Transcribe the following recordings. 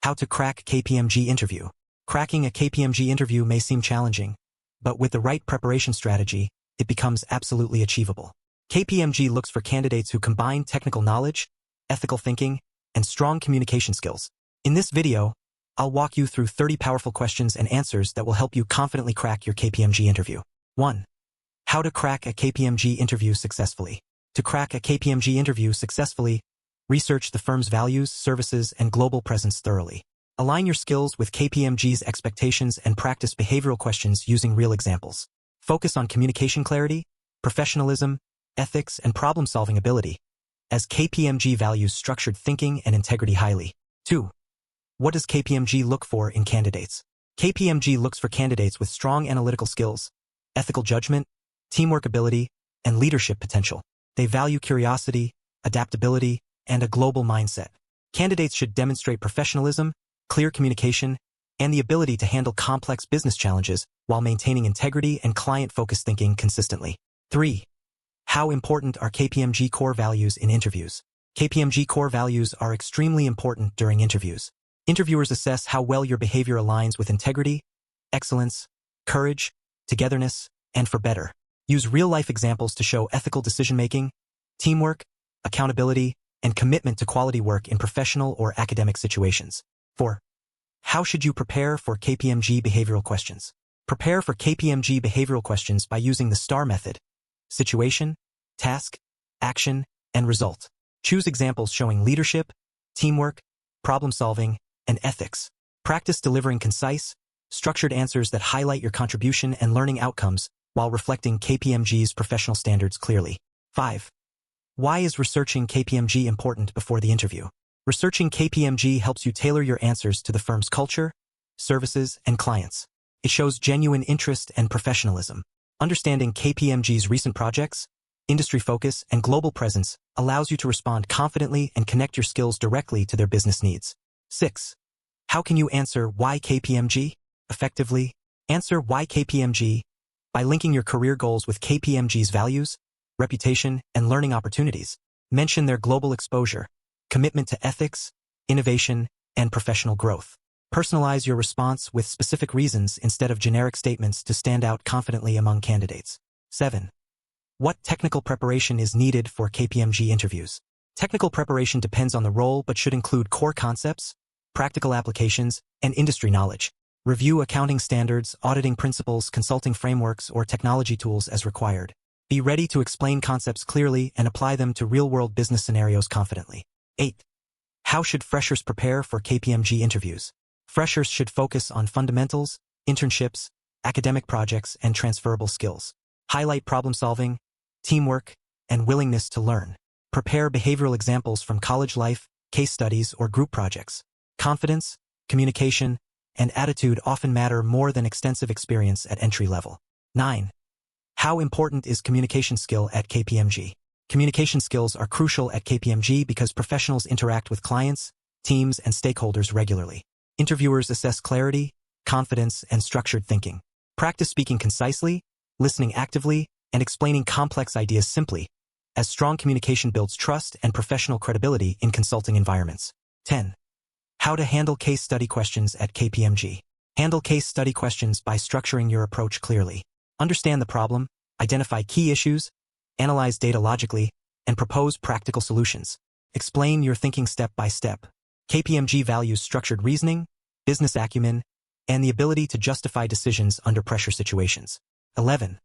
How to crack KPMG interview. Cracking a KPMG interview may seem challenging, but with the right preparation strategy, it becomes absolutely achievable. KPMG looks for candidates who combine technical knowledge, ethical thinking, and strong communication skills. In this video, I'll walk you through 30 powerful questions and answers that will help you confidently crack your KPMG interview. 1. How to crack a KPMG interview successfully. To crack a KPMG interview successfully, research the firm's values, services, and global presence thoroughly. Align your skills with KPMG's expectations and practice behavioral questions using real examples. Focus on communication clarity, professionalism, ethics, and problem-solving ability, as KPMG values structured thinking and integrity highly. 2. What does KPMG look for in candidates? KPMG looks for candidates with strong analytical skills, ethical judgment, teamwork ability, and leadership potential. They value curiosity, adaptability, and a global mindset. Candidates should demonstrate professionalism, clear communication, and the ability to handle complex business challenges while maintaining integrity and client-focused thinking consistently. 3. How important are KPMG core values in interviews? KPMG core values are extremely important during interviews. Interviewers assess how well your behavior aligns with integrity, excellence, courage, togetherness, and for better. Use real-life examples to show ethical decision-making, teamwork, accountability, and commitment to quality work in professional or academic situations. 4. How should you prepare for KPMG behavioral questions? Prepare for KPMG behavioral questions by using the STAR method: situation, task, action, and result. Choose examples showing leadership, teamwork, problem-solving, and ethics. Practice delivering concise, structured answers that highlight your contribution and learning outcomes while reflecting KPMG's professional standards clearly. 5. Why is researching KPMG important before the interview? Researching KPMG helps you tailor your answers to the firm's culture, services, and clients. It shows genuine interest and professionalism. Understanding KPMG's recent projects, industry focus, and global presence allows you to respond confidently and connect your skills directly to their business needs. 6. How can you answer why KPMG? Effectively, answer why KPMG by linking your career goals with KPMG's values, reputation, and learning opportunities. Mention their global exposure, commitment to ethics, innovation, and professional growth. Personalize your response with specific reasons instead of generic statements to stand out confidently among candidates. 7. What technical preparation is needed for KPMG interviews? Technical preparation depends on the role but should include core concepts, practical applications, and industry knowledge. Review accounting standards, auditing principles, consulting frameworks, or technology tools as required. Be ready to explain concepts clearly and apply them to real-world business scenarios confidently. 8. How should freshers prepare for KPMG interviews? Freshers should focus on fundamentals, internships, academic projects, and transferable skills. Highlight problem-solving, teamwork, and willingness to learn. Prepare behavioral examples from college life, case studies, or group projects. Confidence, communication, and attitude often matter more than extensive experience at entry level. 9. How important is communication skill at KPMG? Communication skills are crucial at KPMG because professionals interact with clients, teams, and stakeholders regularly. Interviewers assess clarity, confidence, and structured thinking. Practice speaking concisely, listening actively, and explaining complex ideas simply, as strong communication builds trust and professional credibility in consulting environments. 10. How to handle case study questions at KPMG. Handle case study questions by structuring your approach clearly. Understand the problem, identify key issues, analyze data logically, and propose practical solutions. Explain your thinking step by step. KPMG values structured reasoning, business acumen, and the ability to justify decisions under pressure situations. 11.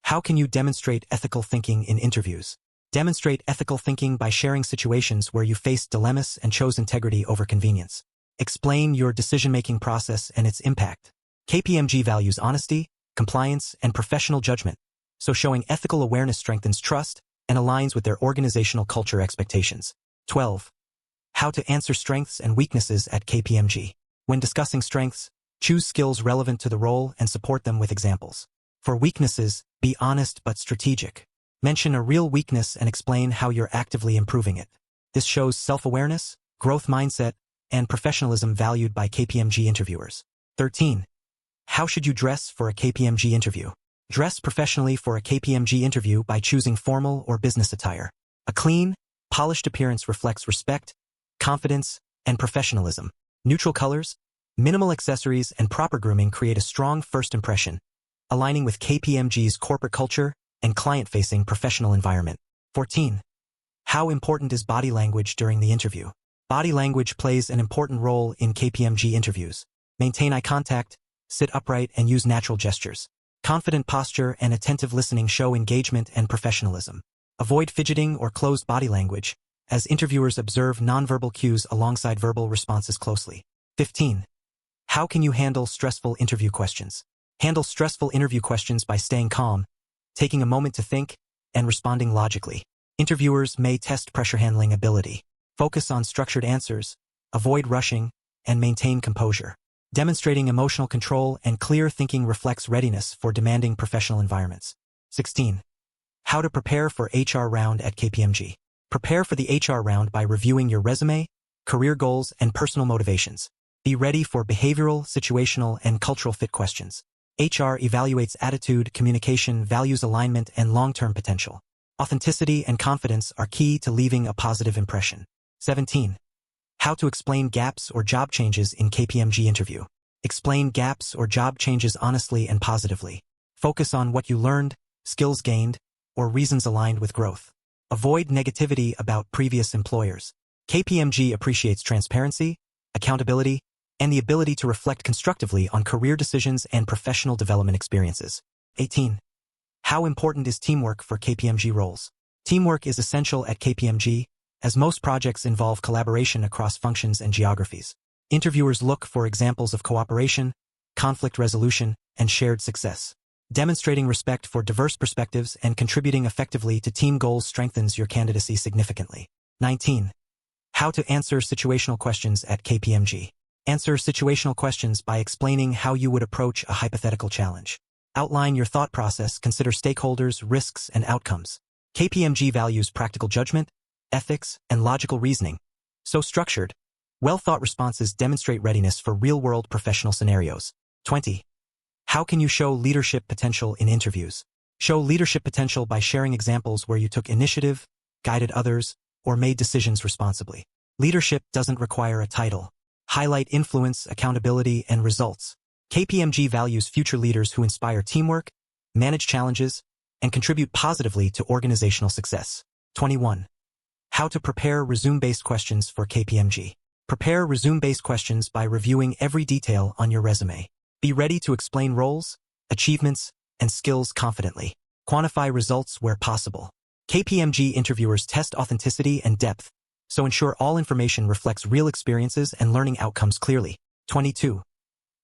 How can you demonstrate ethical thinking in interviews? Demonstrate ethical thinking by sharing situations where you faced dilemmas and chose integrity over convenience. Explain your decision-making process and its impact. KPMG values honesty, compliance, and professional judgment, so showing ethical awareness strengthens trust and aligns with their organizational culture expectations. 12. How to answer strengths and weaknesses at KPMG. When discussing strengths, choose skills relevant to the role and support them with examples. For weaknesses, be honest but strategic. Mention a real weakness and explain how you're actively improving it. This shows self-awareness, growth mindset, and professionalism valued by KPMG interviewers. 13. How should you dress for a KPMG interview? Dress professionally for a KPMG interview by choosing formal or business attire. A clean, polished appearance reflects respect, confidence, and professionalism. Neutral colors, minimal accessories, and proper grooming create a strong first impression, aligning with KPMG's corporate culture and client-facing professional environment. 14. How important is body language during the interview? Body language plays an important role in KPMG interviews. Maintain eye contact, sit upright, and use natural gestures. Confident posture and attentive listening show engagement and professionalism. Avoid fidgeting or closed body language, as interviewers observe nonverbal cues alongside verbal responses closely. 15. How can you handle stressful interview questions? Handle stressful interview questions by staying calm, taking a moment to think, and responding logically. Interviewers may test pressure handling ability. Focus on structured answers, avoid rushing, and maintain composure. Demonstrating emotional control and clear thinking reflects readiness for demanding professional environments. 16. How to prepare for HR round at KPMG. Prepare for the HR round by reviewing your resume, career goals, and personal motivations. Be ready for behavioral, situational, and cultural fit questions. HR evaluates attitude, communication, values alignment, and long-term potential. Authenticity and confidence are key to leaving a positive impression. 17. How to explain gaps or job changes in KPMG interview. Explain gaps or job changes honestly and positively. Focus on what you learned, skills gained, or reasons aligned with growth. Avoid negativity about previous employers. KPMG appreciates transparency, accountability, and the ability to reflect constructively on career decisions and professional development experiences. 18. How important is teamwork for KPMG roles? Teamwork is essential at KPMG, as most projects involve collaboration across functions and geographies. Interviewers look for examples of cooperation, conflict resolution, and shared success. Demonstrating respect for diverse perspectives and contributing effectively to team goals strengthens your candidacy significantly. 19. How to answer situational questions at KPMG. Answer situational questions by explaining how you would approach a hypothetical challenge. Outline your thought process, consider stakeholders, risks, and outcomes. KPMG values practical judgment, ethics, and logical reasoning. So structured, well-thought responses demonstrate readiness for real-world professional scenarios. 20. How can you show leadership potential in interviews? Show leadership potential by sharing examples where you took initiative, guided others, or made decisions responsibly. Leadership doesn't require a title. Highlight influence, accountability, and results. KPMG values future leaders who inspire teamwork, manage challenges, and contribute positively to organizational success. 21. How to prepare resume-based questions for KPMG. Prepare resume-based questions by reviewing every detail on your resume. Be ready to explain roles, achievements, and skills confidently. Quantify results where possible. KPMG interviewers test authenticity and depth, so ensure all information reflects real experiences and learning outcomes clearly. 22.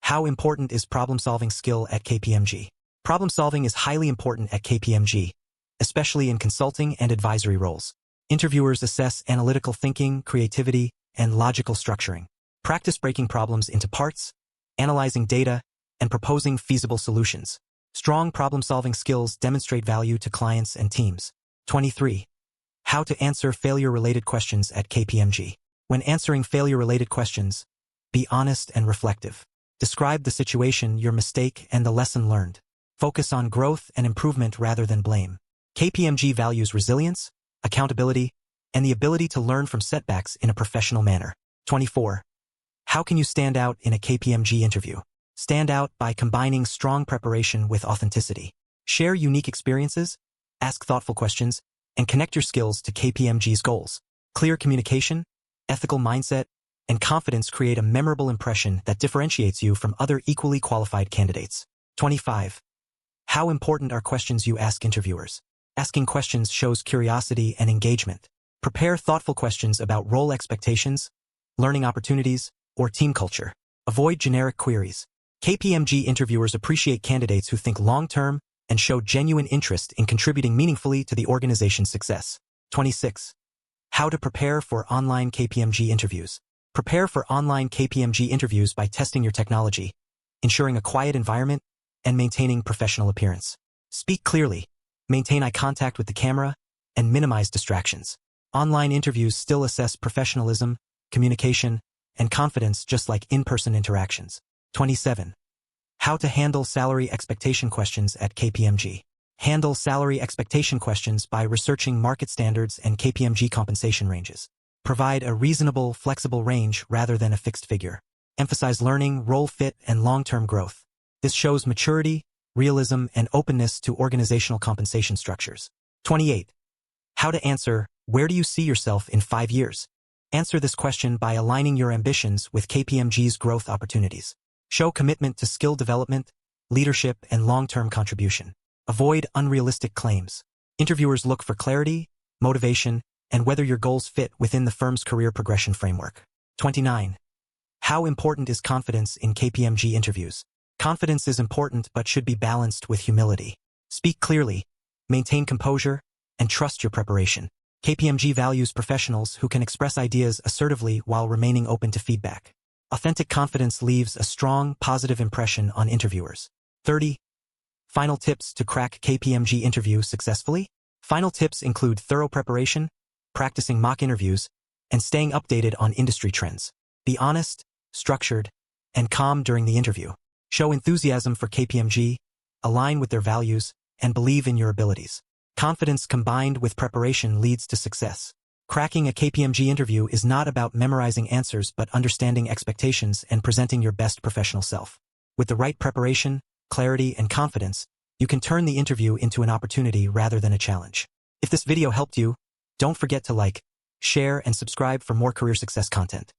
How important is problem-solving skill at KPMG? Problem-solving is highly important at KPMG, especially in consulting and advisory roles. Interviewers assess analytical thinking, creativity, and logical structuring. Practice breaking problems into parts, analyzing data, and proposing feasible solutions. Strong problem-solving skills demonstrate value to clients and teams. 23. How to answer failure-related questions at KPMG. When answering failure-related questions, be honest and reflective. Describe the situation, your mistake, and the lesson learned. Focus on growth and improvement rather than blame. KPMG values resilience, accountability, and the ability to learn from setbacks in a professional manner. 24. How can you stand out in a KPMG interview? Stand out by combining strong preparation with authenticity. Share unique experiences, ask thoughtful questions, and connect your skills to KPMG's goals. Clear communication, ethical mindset, and confidence create a memorable impression that differentiates you from other equally qualified candidates. 25. How important are questions you ask interviewers? Asking questions shows curiosity and engagement. Prepare thoughtful questions about role expectations, learning opportunities, or team culture. Avoid generic queries. KPMG interviewers appreciate candidates who think long-term and show genuine interest in contributing meaningfully to the organization's success. 26. How to prepare for online KPMG interviews. Prepare for online KPMG interviews by testing your technology, ensuring a quiet environment, and maintaining professional appearance. Speak clearly, maintain eye contact with the camera, and minimize distractions. Online interviews still assess professionalism, communication, and confidence just like in-person interactions. 27. How to handle salary expectation questions at KPMG. Handle salary expectation questions by researching market standards and KPMG compensation ranges. Provide a reasonable, flexible range rather than a fixed figure. emphasize learning, role fit, and long-term growth. This shows maturity, realism, and openness to organizational compensation structures. 28. How to answer, where do you see yourself in 5 years? Answer this question by aligning your ambitions with KPMG's growth opportunities. Show commitment to skill development, leadership, and long-term contribution. Avoid unrealistic claims. Interviewers look for clarity, motivation, and whether your goals fit within the firm's career progression framework. 29. How important is confidence in KPMG interviews? Confidence is important but should be balanced with humility. Speak clearly, maintain composure, and trust your preparation. KPMG values professionals who can express ideas assertively while remaining open to feedback. Authentic confidence leaves a strong, positive impression on interviewers. 30. Final tips to crack KPMG interview successfully? Final tips include thorough preparation, practicing mock interviews, and staying updated on industry trends. Be honest, structured, and calm during the interview. Show enthusiasm for KPMG, align with their values, and believe in your abilities. Confidence combined with preparation leads to success. Cracking a KPMG interview is not about memorizing answers but understanding expectations and presenting your best professional self. With the right preparation, clarity, and confidence, you can turn the interview into an opportunity rather than a challenge. If this video helped you, don't forget to like, share, and subscribe for more career success content.